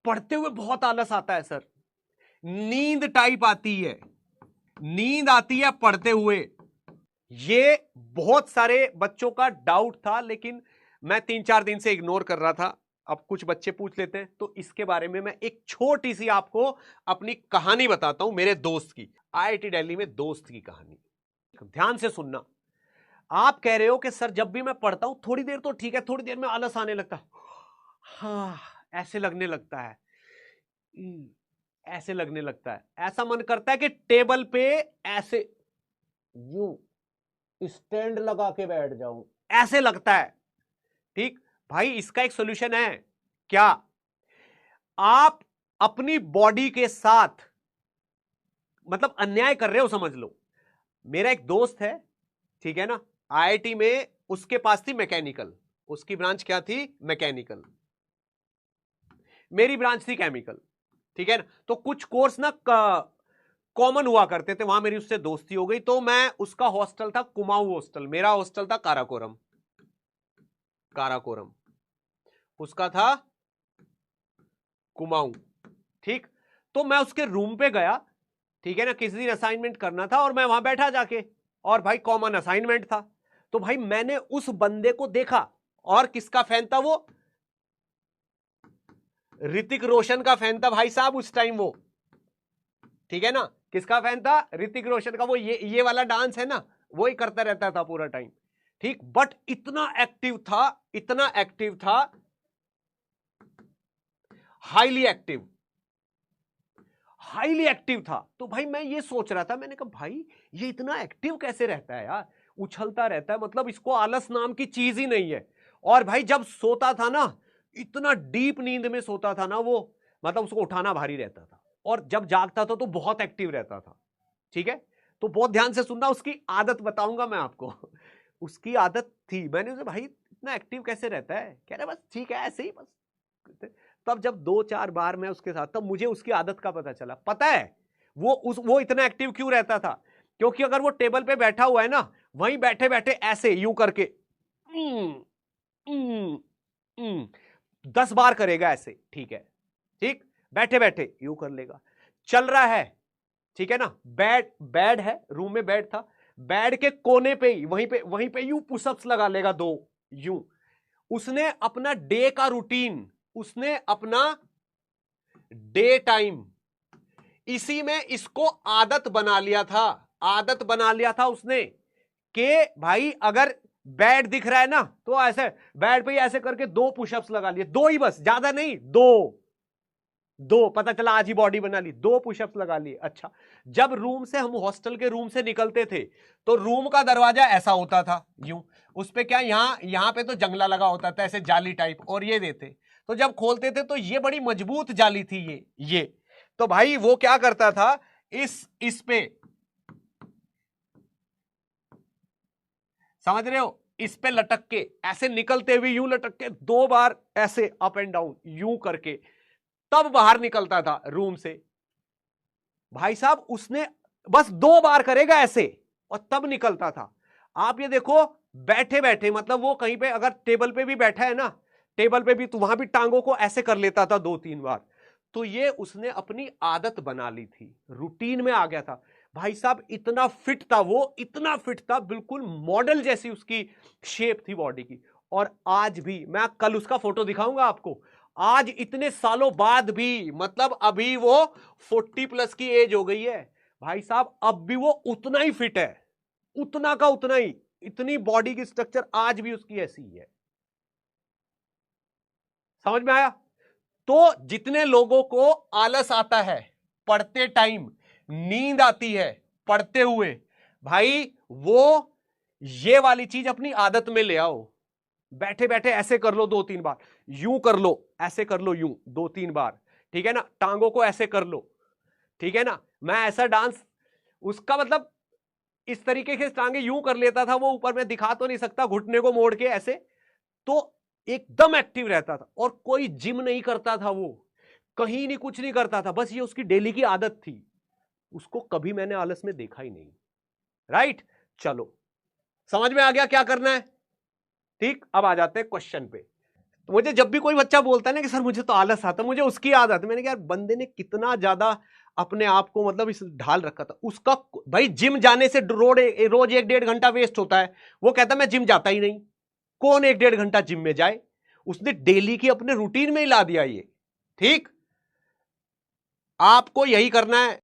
पढ़ते हुए बहुत आलस आता है सर, नींद टाइप आती है, नींद आती है पढ़ते हुए। ये बहुत सारे बच्चों का डाउट था, लेकिन मैं 3-4 दिन से इग्नोर कर रहा था। अब कुछ बच्चे पूछ लेते हैं, तो इसके बारे में मैं एक छोटी सी आपको अपनी कहानी बताता हूं, मेरे दोस्त की, आईआईटी दिल्ली में दोस्त की कहानी। ध्यान से सुनना। आप कह रहे हो कि सर जब भी मैं पढ़ता हूं थोड़ी देर तो ठीक है, थोड़ी देर में आलस आने लगता है, हाँ ऐसे लगने लगता है, ऐसे लगने लगता है, ऐसा मन करता है कि टेबल पे ऐसे यूं स्टैंड लगा के बैठ जाऊं, ऐसे लगता है। ठीक भाई, इसका एक सॉल्यूशन है। क्या? आप अपनी बॉडी के साथ मतलब अन्याय कर रहे हो, समझ लो। मेरा एक दोस्त है, ठीक है ना, आईआईटी में उसके पास थी मैकेनिकल, उसकी ब्रांच क्या थी? मैकेनिकल। मेरी ब्रांच थी केमिकल, ठीक है ना। तो कुछ कोर्स ना कॉमन हुआ करते थे, वहां मेरी उससे दोस्ती हो गई। तो मैं, उसका हॉस्टल था कुमाऊं हॉस्टल, मेरा हॉस्टल था काराकोरम, काराकोरम उसका था कुमाऊं। ठीक, तो मैं उसके रूम पे गया, ठीक है ना, किसी दिन असाइनमेंट करना था और मैं वहां बैठा जाके, और भाई कॉमन असाइनमेंट था। तो भाई मैंने उस बंदे को देखा, और किसका फैन था वो? ऋतिक रोशन का फैन था भाई साहब उस टाइम वो, ठीक है ना। किसका फैन था? ऋतिक रोशन का। वो ये वाला डांस है ना, वो ही करता रहता था पूरा टाइम। ठीक, बट इतना एक्टिव था, इतना एक्टिव था, हाईली एक्टिव, हाईली एक्टिव था। तो भाई मैं ये सोच रहा था, मैंने कहा भाई ये इतना एक्टिव कैसे रहता है यार, उछलता रहता है, मतलब इसको आलस नाम की चीज ही नहीं है। और भाई जब सोता था ना, इतना डीप नींद में सोता था ना वो, मतलब उसको उठाना भारी रहता था, और जब जागता था तो बहुत एक्टिव रहता था। ठीक है, तो बहुत ध्यान से सुनना, उसकी आदत बताऊंगा मैं आपको। उसकी आदत थी, मैंने उसे, भाई इतना एक्टिव कैसे रहता है? कह रहा बस ठीक है ऐसे ही बस। तब जब 2-4 बार मैं उसके साथ, तब मुझे उसकी आदत का पता चला। पता है वो इतना एक्टिव क्यों रहता था? क्योंकि अगर वो टेबल पे बैठा हुआ है ना, वहीं बैठे बैठे ऐसे यूं करके 10 बार करेगा ऐसे, ठीक है, ठीक, बैठे बैठे यूं कर लेगा। चल रहा है, ठीक है ना, बेड है, रूम में बेड था, बेड के कोने पे ही, वहीं पे यूं पुशअप्स लगा लेगा 2, यूं। उसने अपना डे का रूटीन, उसने अपना डे टाइम इसी में इसको आदत बना लिया था, आदत बना लिया था उसने, कि भाई अगर बेड दिख रहा है ना, तो ऐसे बेड पे ही ऐसे करके 2 पुशअप्स लगा लिए, 2 ही बस, ज्यादा नहीं, 2 पता चला आज ही बॉडी बना ली, 2 पुशअप्स लगा लिए। अच्छा, जब रूम से, हम हॉस्टल के रूम से निकलते थे, तो रूम का दरवाजा ऐसा होता था यूं, उस पे क्या, यहां पे तो जंगला लगा होता था ऐसे जाली टाइप, और ये देते, तो जब खोलते थे तो ये बड़ी मजबूत जाली थी ये। तो भाई वो क्या करता था, इस पे, समझ रहे हो, इस पे लटक के ऐसे निकलते हुए यूं लटक के 2 बार ऐसे अप एंड डाउन यूं करके, तब बाहर निकलता था रूम से। भाई साहब उसने बस 2 बार करेगा ऐसे, और तब निकलता था। आप ये देखो, बैठे बैठे, मतलब वो कहीं पे अगर टेबल पे भी बैठा है ना, टेबल पे भी, तो वहां भी टांगों को ऐसे कर लेता था 2-3 बार। तो ये उसने अपनी आदत बना ली थी, रूटीन में आ गया था। भाई साहब इतना फिट था वो, इतना फिट था, बिल्कुल मॉडल जैसी उसकी शेप थी बॉडी की। और आज भी, मैं कल उसका फोटो दिखाऊंगा आपको, आज इतने सालों बाद भी, मतलब अभी वो 40+ की एज हो गई है भाई साहब, अब भी वो उतना ही फिट है, उतना का उतना ही, इतनी बॉडी की स्ट्रक्चर आज भी उसकी ऐसी ही है। समझ में आया? तो जितने लोगों को आलस आता है पढ़ते टाइम, नींद आती है पढ़ते हुए, भाई वो ये वाली चीज अपनी आदत में ले आओ। बैठे बैठे ऐसे कर लो 2-3 बार, यूं कर लो, ऐसे कर लो यूं 2-3 बार, ठीक है ना, टांगों को ऐसे कर लो, ठीक है ना। मैं ऐसा डांस, उसका मतलब इस तरीके से टांगे यूं कर लेता था वो, ऊपर में दिखा तो नहीं सकता, घुटने को मोड़ के ऐसे, तो एकदम एक्टिव रहता था। और कोई जिम नहीं करता था वो, कहीं नहीं, कुछ नहीं करता था, बस ये उसकी डेली की आदत थी, उसको कभी मैंने आलस में देखा ही नहीं। राइट, चलो समझ में आ गया क्या करना है। ठीक, अब आ जाते हैं क्वेश्चन पे। तो मुझे जब भी कोई बच्चा बोलता है ना कि सर मुझे तो आलस आता है, मुझे उसकी याद आती है। मैंने कहा यार बंदे ने कितना ज्यादा अपने आप को मतलब इस ढाल रखा था उसका। भाई जिम जाने से रोज 1-1.5 घंटा वेस्ट होता है। वो कहता मैं जिम जाता ही नहीं। कौन 1-1.5 घंटा जिम में जाए? उसने डेली की अपने रूटीन में ही ला दिया ये। ठीक, आपको यही करना है।